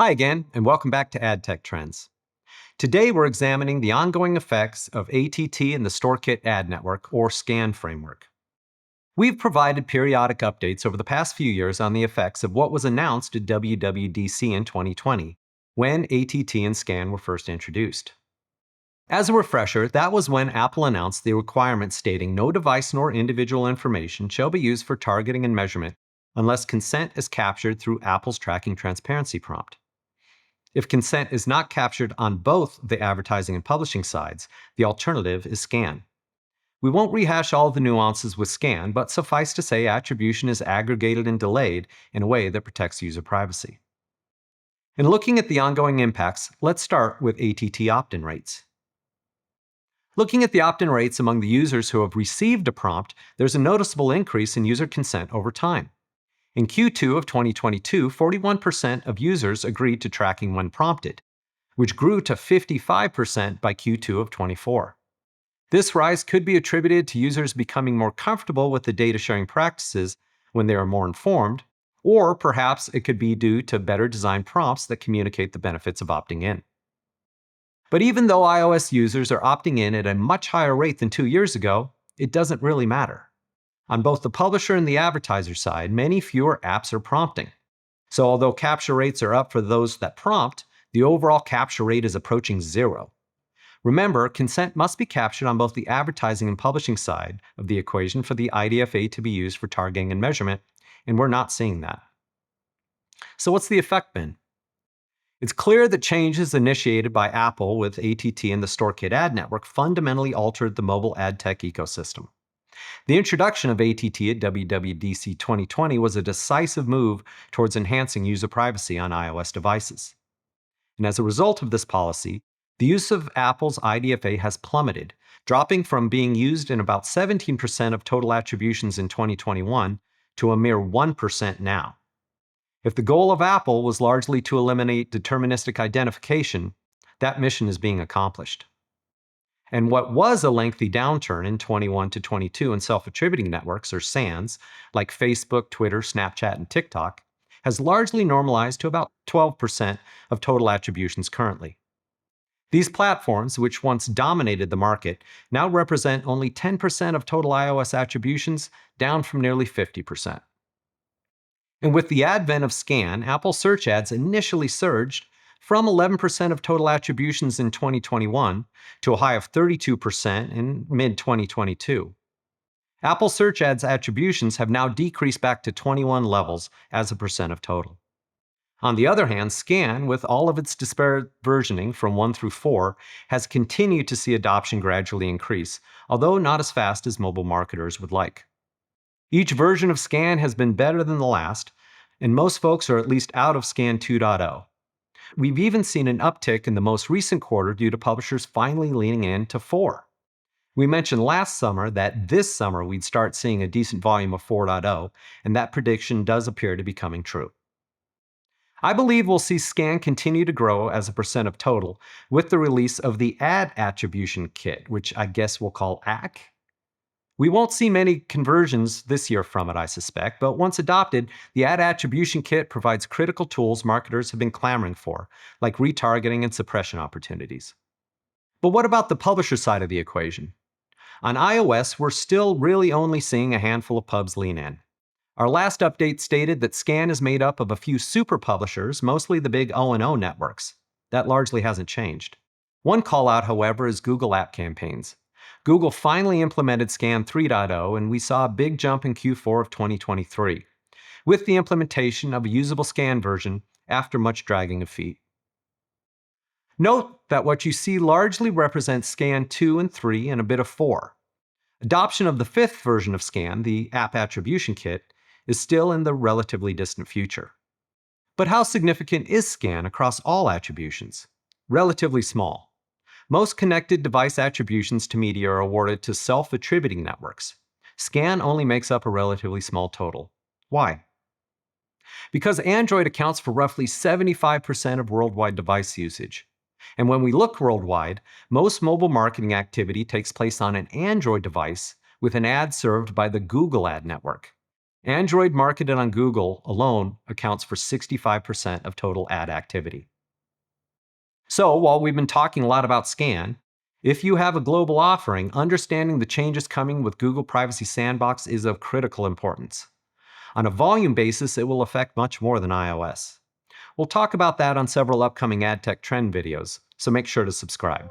Hi again, and welcome back to AdTech Trends. Today we're examining the ongoing effects of ATT in the StoreKit ad network, or SKAN framework. We've provided periodic updates over the past few years on the effects of what was announced at WWDC in 2020, when ATT and SKAN were first introduced. As a refresher, that was when Apple announced the requirement stating no device nor individual information shall be used for targeting and measurement unless consent is captured through Apple's tracking transparency prompt. If consent is not captured on both the advertising and publishing sides, the alternative is SKAN. We won't rehash all the nuances with SKAN, but suffice to say attribution is aggregated and delayed in a way that protects user privacy. In looking at the ongoing impacts, let's start with ATT opt-in rates. Looking at the opt-in rates among the users who have received a prompt, there's a noticeable increase in user consent over time. In Q2 of 2022, 41% of users agreed to tracking when prompted, which grew to 55% by Q2 of 24. This rise could be attributed to users becoming more comfortable with the data sharing practices when they are more informed, or perhaps it could be due to better designed prompts that communicate the benefits of opting in. But even though iOS users are opting in at a much higher rate than 2 years ago, it doesn't really matter. On both the publisher and the advertiser side, many fewer apps are prompting. So although capture rates are up for those that prompt, the overall capture rate is approaching 0. Remember, consent must be captured on both the advertising and publishing side of the equation for the IDFA to be used for targeting and measurement, and we're not seeing that. So what's the effect been? It's clear that changes initiated by Apple with ATT and the StoreKit ad network fundamentally altered the mobile ad tech ecosystem. The introduction of ATT at WWDC 2020 was a decisive move towards enhancing user privacy on iOS devices. And as a result of this policy, the use of Apple's IDFA has plummeted, dropping from being used in about 17% of total attributions in 2021 to a mere 1% now. If the goal of Apple was largely to eliminate deterministic identification, that mission is being accomplished. And what was a lengthy downturn in 21 to 22 in self-attributing networks, or SANs, like Facebook, Twitter, Snapchat, and TikTok, has largely normalized to about 12% of total attributions currently. These platforms, which once dominated the market, now represent only 10% of total iOS attributions, down from nearly 50%. And with the advent of SKAN, Apple search ads initially surged from 11% of total attributions in 2021 to a high of 32% in mid-2022. Apple search ads attributions have now decreased back to 21 levels as a percent of total. On the other hand, SKAN, with all of its disparate versioning from 1 through 4, has continued to see adoption gradually increase, although not as fast as mobile marketers would like. Each version of SKAN has been better than the last, and most folks are at least out of SKAN 2.0. We've even seen an uptick in the most recent quarter due to publishers finally leaning into 4. We mentioned last summer that this summer we'd start seeing a decent volume of 4.0, and that prediction does appear to be coming true. I believe we'll see SKAN continue to grow as a percent of total with the release of the Ad Attribution Kit, which I guess we'll call AAK. We won't see many conversions this year from it, I suspect, but once adopted, the Ad Attribution Kit provides critical tools marketers have been clamoring for, like retargeting and suppression opportunities. But what about the publisher side of the equation? On iOS, we're still really only seeing a handful of pubs lean in. Our last update stated that SKAN is made up of a few super publishers, mostly the big O&O networks. That largely hasn't changed. One call-out, however, is Google App Campaigns. Google finally implemented SKAN 3.0, and we saw a big jump in Q4 of 2023, with the implementation of a usable SKAN version after much dragging of feet. Note that what you see largely represents SKAN 2 and 3 and a bit of 4. Adoption of the 5th version of SKAN, the App Attribution Kit, is still in the relatively distant future. But how significant is SKAN across all attributions? Relatively small. Most connected device attributions to media are awarded to self-attributing networks. SKAN only makes up a relatively small total. Why? Because Android accounts for roughly 75% of worldwide device usage. And when we look worldwide, most mobile marketing activity takes place on an Android device with an ad served by the Google ad network. Android marketed on Google alone accounts for 65% of total ad activity. So, while we've been talking a lot about SKAN, if you have a global offering, understanding the changes coming with Google Privacy Sandbox is of critical importance. On a volume basis, it will affect much more than iOS. We'll talk about that on several upcoming ad tech trend videos, so make sure to subscribe.